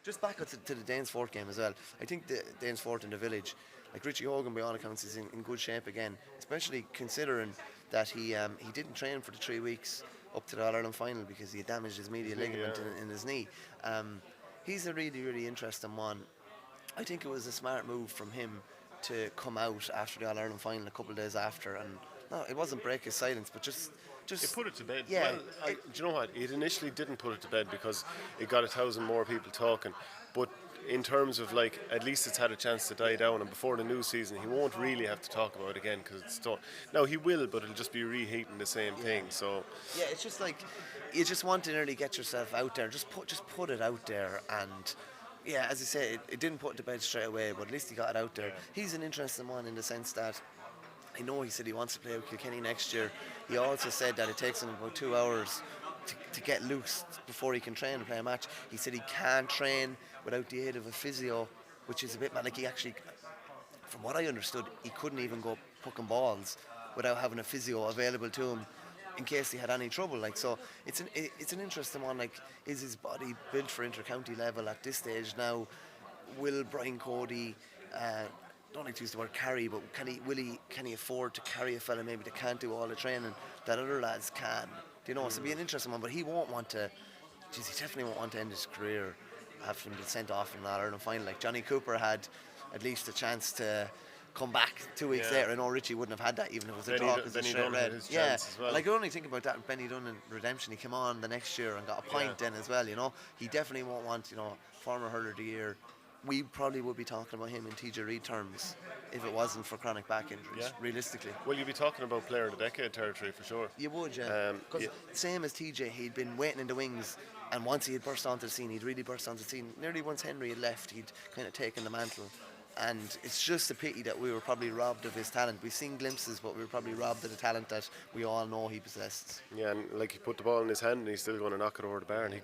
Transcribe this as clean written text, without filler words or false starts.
Just back up to the Danesfort game as well. I think the Danesfort in the village, like Richie Hogan, by all accounts, is in good shape again. Especially considering that he didn't train for the 3 weeks up to the All Ireland final because he had damaged his medial ligament in his knee. He's a really interesting one. I think it was a smart move from him to come out after the All Ireland final a couple of days after, and no, it wasn't break his silence, but It just put it to bed. yeah, Well, do you know what? It initially didn't put it to bed because it got 1,000 more people talking. But in terms of like, at least it's had a chance to die down, and before the new season, he won't really have to talk about it again because it's done. Now he will, but it'll just be reheating the same thing. So yeah, it's just like you just want to nearly get yourself out there. Just put it out there, and yeah, as I say, it didn't put it to bed straight away, but at least he got it out there. He's an interesting one in the sense that I know he said he wants to play with Kilkenny next year. He also said that it takes him about 2 hours to get loose before he can train and play a match. He said he can't train without the aid of a physio, which is a bit mad. Like he actually, from what I understood, he couldn't even go pucking balls without having a physio available to him in case he had any trouble. Like so, it's an interesting one. Like, is his body built for inter-county level at this stage now? Will Brian Cody? Don't like to use the word carry, but can he afford to carry a fella maybe that can't do all the training that other lads can? Do you know? So it'll be an interesting one, but he won't want to. Geez, he definitely won't want to end his career after him being sent off in an All Ireland final. Like Johnny Cooper had at least a chance to come back 2 weeks later. I know Richie wouldn't have had that even if it was a draw because it's straight red. Yeah, well. Like I only think about that in Benny Dunn in Redemption. He came on the next year and got a point then as well. You know, he definitely won't want former hurler of the year. We probably would be talking about him in TJ Reid terms if it wasn't for chronic back injuries, realistically. Well, you'd be talking about player of the decade territory for sure. You would, yeah. Because same as TJ, he'd been waiting in the wings, and once he had burst onto the scene, he'd really burst onto the scene. Nearly once Henry had left, he'd kind of taken the mantle. And it's just a pity that we were probably robbed of his talent. We've seen glimpses, but we were probably robbed of the talent that we all know he possessed. Yeah, and like he put the ball in his hand and he's still going to knock it over the bar, and he